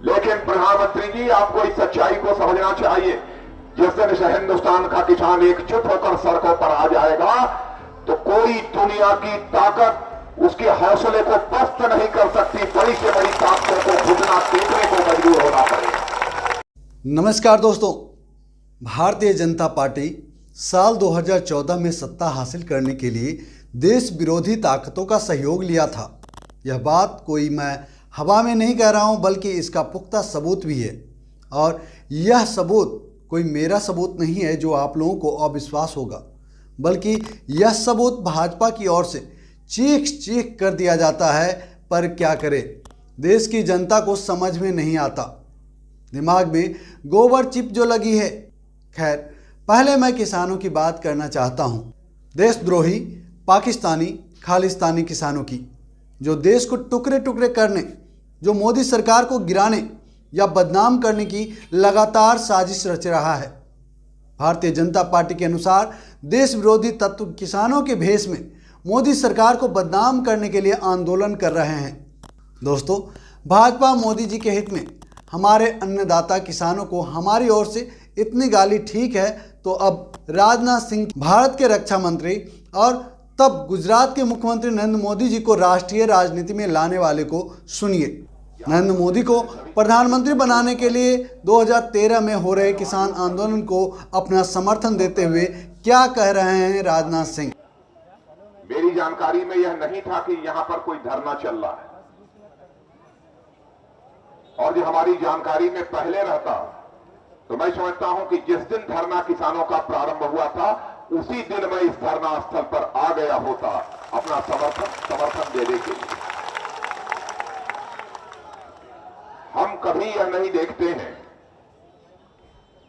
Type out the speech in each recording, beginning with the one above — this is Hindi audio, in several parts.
लेकिन प्रधानमंत्री जी, आपको इस सच्चाई को समझना चाहिए, जिस दिन से हिंदुस्तान का किसान एकजुट होकर सड़कों पर आ जाएगा तो कोई दुनिया की ताकत उसके हौसले को पस्त नहीं कर सकती। बड़ी से बड़ी ताकतों को घुटना टेकने को मजबूर होना पड़ेगा। नमस्कार दोस्तों, भारतीय जनता पार्टी साल 2014 में सत्ता हासिल करने के लिए देश विरोधी ताकतों का सहयोग लिया था। यह बात कोई मैं हवा में नहीं कह रहा हूं, बल्कि इसका पुख्ता सबूत भी है। और यह सबूत कोई मेरा सबूत नहीं है जो आप लोगों को अविश्वास होगा, बल्कि यह सबूत भाजपा की ओर से चीख चीख कर दिया जाता है। पर क्या करे, देश की जनता को समझ में नहीं आता, दिमाग में गोबर चिप जो लगी है। खैर, पहले मैं किसानों की बात करना चाहता हूं, देशद्रोही पाकिस्तानी खालिस्तानी किसानों की, जो देश को टुकड़े टुकड़े करने, जो मोदी सरकार को गिराने या बदनाम करने की लगातार साजिश रच रहा है। भारतीय जनता पार्टी के अनुसार देश विरोधी तत्व किसानों के भेष में मोदी सरकार को बदनाम करने के लिए आंदोलन कर रहे हैं। दोस्तों, भाजपा मोदी जी के हित में हमारे अन्नदाता किसानों को हमारी ओर से इतनी गाली ठीक है, तो अब राजनाथ सिंह, भारत के रक्षा मंत्री और तब गुजरात के मुख्यमंत्री नरेंद्र मोदी जी को राष्ट्रीय राजनीति में लाने वाले को सुनिए। नरेंद्र मोदी को प्रधानमंत्री बनाने के लिए 2013 में हो रहे किसान आंदोलन को अपना समर्थन देते हुए क्या कह रहे हैं राजनाथ सिंह। मेरी जानकारी में यह नहीं था कि यहां पर कोई धरना चल रहा है, और जो हमारी जानकारी में पहले रहता तो मैं समझता हूं कि जिस दिन धरना किसानों का प्रारंभ हुआ था उसी दिन मैं इस धरना स्थल पर आ गया होता अपना समर्थन देने के लिए। हम कभी यह नहीं देखते हैं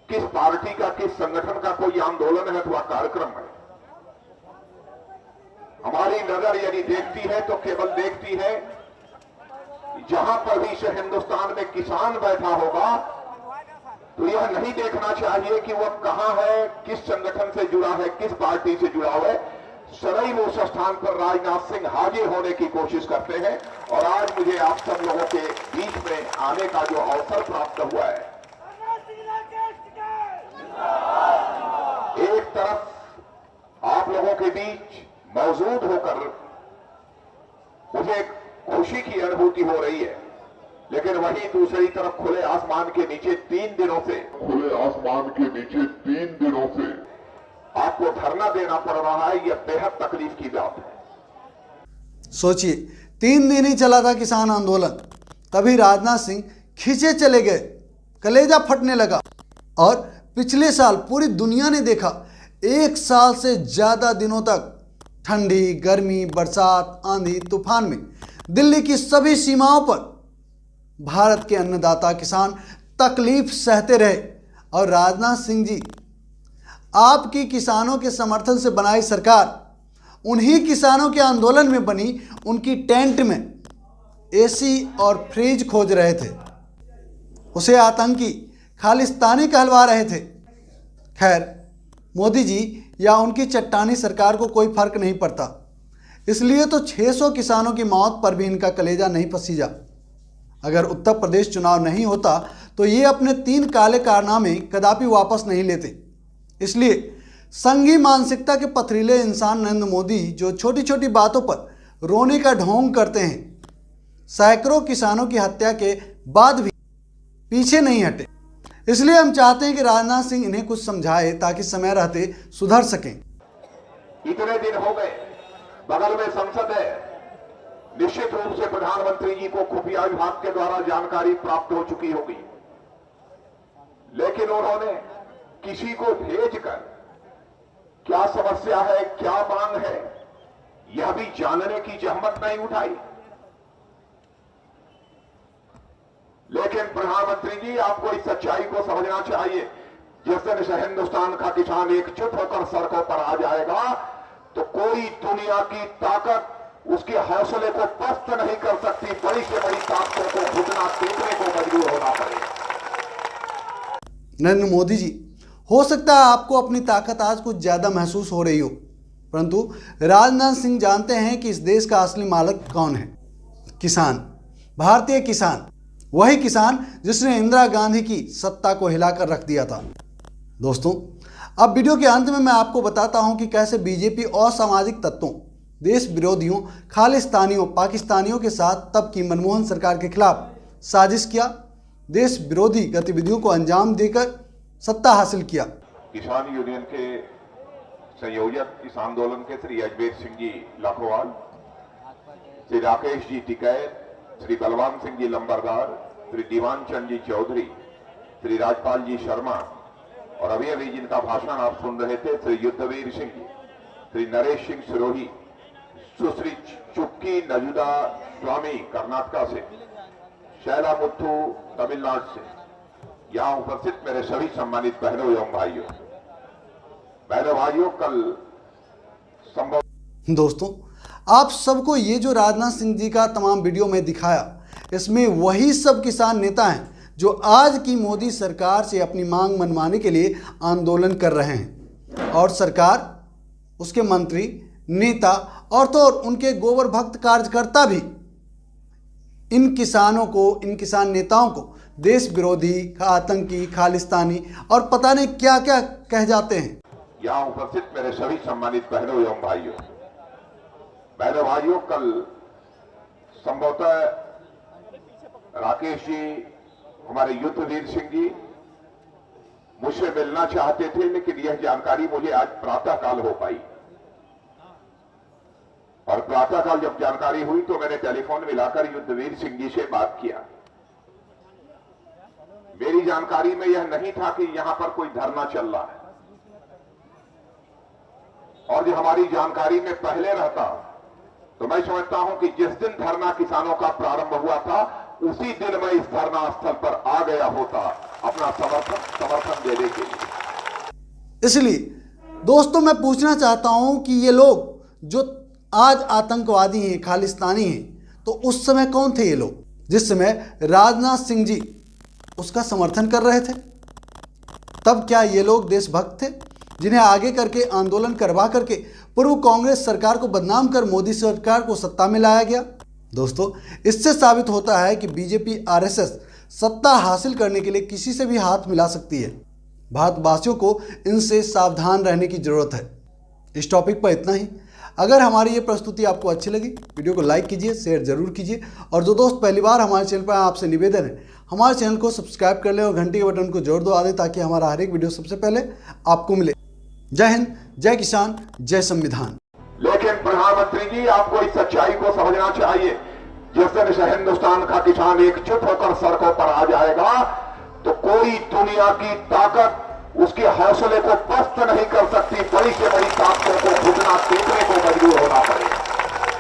किस पार्टी का, किस संगठन का कोई आंदोलन है अथवा कार्यक्रम है। हमारी नजर यदि देखती है तो केवल देखती है जहां पर भी से हिंदुस्तान में किसान बैठा होगा तो यह नहीं देखना चाहिए कि वह कहां है, किस संगठन से जुड़ा है, किस पार्टी से जुड़ा है। सदैव उस स्थान पर राजनाथ सिंह हाजिर होने की कोशिश करते हैं। और आज मुझे आप सब लोगों के बीच में आने का जो अवसर प्राप्त हुआ है, एक तरफ आप लोगों के बीच मौजूद होकर मुझे खुशी की अनुभूति हो रही है, लेकिन वहीं दूसरी तरफ खुले आसमान के नीचे 3 दिनों से आपको धरना देना पड़ रहा है। यह बेहद तकलीफ की बात है। सोचिए, 3 दिन ही चला था किसान आंदोलन, तभी राजनाथ सिंह खींचे चले गए, कलेजा फटने लगा। और पिछले साल पूरी दुनिया ने देखा, 1 साल से ज्यादा दिनों तक ठंडी, गर्मी, बरसात, आंधी, तूफान में दिल्ली की सभी सीमाओं पर भारत के अन्नदाता किसान तकलीफ सहते रहे। और राजनाथ सिंह जी, आपकी किसानों के समर्थन से बनाई सरकार उन्हीं किसानों के आंदोलन में बनी उनकी टेंट में एसी और फ्रिज खोज रहे थे, उसे आतंकी खालिस्तानी कहलवा रहे थे। खैर, मोदी जी या उनकी चट्टानी सरकार को कोई फर्क नहीं पड़ता, इसलिए तो 600 किसानों की मौत पर भी इनका कलेजा नहीं पसीजा। अगर उत्तर प्रदेश चुनाव नहीं होता तो ये अपने 3 काले कारनामे कदापि वापस नहीं लेते। इसलिए संघी मानसिकता के पथरीले इंसान नरेंद्र मोदी, जो छोटी छोटी बातों पर रोने का ढोंग करते हैं, सैकड़ों किसानों की हत्या के बाद भी पीछे नहीं हटे। इसलिए हम चाहते हैं कि राजनाथ सिंह इन्हें कुछ समझाए ताकि समय रहते सुधर सकें। इतने दिन हो गए, बगल में संसद है, निश्चित रूप से प्रधानमंत्री जी को खुफिया विभाग के द्वारा जानकारी प्राप्त हो चुकी होगी, लेकिन उन्होंने किसी को भेजकर क्या समस्या है, क्या मांग है, यह भी जानने की जहमत नहीं उठाई। लेकिन प्रधानमंत्री जी, आपको इस सच्चाई को समझना चाहिए, जिस दिन से हिंदुस्तान का किसान एकजुट होकर सड़कों पर आ जाएगा तो कोई दुनिया की ताकत उसके हौसले को पस्त नहीं कर सकती। बड़ी से बड़ी ताकतों को घुटना टेकने को मजबूर होना पड़ेगा। नरेंद्र मोदी जी, हो सकता है आपको अपनी ताकत आज कुछ ज्यादा महसूस हो रही हो, परंतु राजनाथ सिंह जानते हैं कि इस देश का असली मालिक कौन है। किसान, भारतीय किसान। वही किसान जिसने इंदिरा गांधी की सत्ता को हिलाकर रख दिया था। दोस्तों, अब वीडियो के अंत में मैं आपको बताता हूं कि कैसे बीजेपी असामाजिक तत्वों, देश विरोधियों, खालिस्तानियों, पाकिस्तानियों के साथ तब की मनमोहन सरकार के खिलाफ साजिश किया, देश विरोधी गतिविधियों को अंजाम देकर सत्ता हासिल किया। किसान यूनियन के संयोजक इस आंदोलन के श्री अजमेर सिंह जी लाखोवाल, श्री राकेश जी टिकैत, श्री बलवान सिंह जी लंबरदार, श्री दीवान चंद जी चौधरी, श्री राजपाल जी शर्मा और अभी अभी जिनका भाषण आप सुन रहे थे श्री युद्धवीर सिंह जी, श्री नरेश सिंह सिरोही, सुश्री चुक्की नजुदा स्वामी कर्नाटका से, शैला मुथु तमिलनाडु से, यहाँ उपस्थित मेरे सभी सम्मानित बहनों एवं भाइयों, कल संभव। दोस्तों, आप सबको ये जो राजनाथ सिंह जी का तमाम वीडियो में दिखाया, इसमें वही सब किसान नेता हैं जो आज की मोदी सरकार से अपनी मांग मनवाने के लिए आंदोलन कर रहे हैं, और सरकार, उसके मंत्री, नेता और तो और उनके गोबर भक्त कार्यकर्ता भी इन किसानों को, इन किसान नेताओं को देश विरोधी, आतंकी, खालिस्तानी और पता नहीं क्या क्या कह जाते हैं। यहाँ उपस्थित मेरे सभी सम्मानित बहनों एवं भाइयों, कल संभवतः राकेश जी, हमारे युद्धवीर सिंह जी मुझसे मिलना चाहते थे, लेकिन यह जानकारी मुझे आज प्रातःकाल हो पाई, और प्रातःकाल जब जानकारी हुई तो मैंने टेलीफोन मिलाकर युद्धवीर सिंह जी से बात किया। मेरी जानकारी में यह नहीं था कि यहां पर कोई धरना चल रहा है, और जो हमारी जानकारी में पहले रहता तो मैं समझता हूं कि जिस दिन धरना किसानों का प्रारंभ हुआ था उसी दिन मैं इस धरना स्थल पर आ गया होता अपना समर्थन देने के लिए। इसलिए दोस्तों, मैं पूछना चाहता हूं कि ये लोग जो आज आतंकवादी हैं, खालिस्तानी हैं, तो उस समय कौन थे ये लोग जिस समय राजनाथ सिंह जी उसका समर्थन कर रहे थे? तब क्या ये लोग देशभक्त थे जिन्हें आगे करके आंदोलन करवा करके पूर्व कांग्रेस सरकार को बदनाम कर मोदी सरकार को सत्ता में लाया गया? दोस्तों, इससे साबित होता है कि बीजेपी, आरएसएस सत्ता हासिल करने के लिए किसी से भी हाथ मिला सकती है। भारतवासियों को इनसे सावधान रहने की जरूरत है। इस टॉपिक पर इतना ही। अगर हमारी ये प्रस्तुति आपको अच्छी लगी, वीडियो को लाइक कीजिए, शेयर जरूर कीजिए, और जो दोस्त पहली बार हमारे चैनल पर आपसे निवेदन है, हमारे चैनल को सब्सक्राइब कर लें और घंटी के बटन को जोर दबा दें ताकि हमारा हर एक वीडियो सबसे पहले आपको मिले। जय हिंद, जय किसान, जय संविधान। लेकिन प्रधानमंत्री जी, आपको इस सच्चाई को समझना चाहिए, जिस दिन से हिंदुस्तान का किसान एकजुट होकर सड़कों पर आ जाएगा तो कोई दुनिया की ताकत उसके हौसले को पस्त नहीं कर सकती। बड़ी से बड़ी ताकत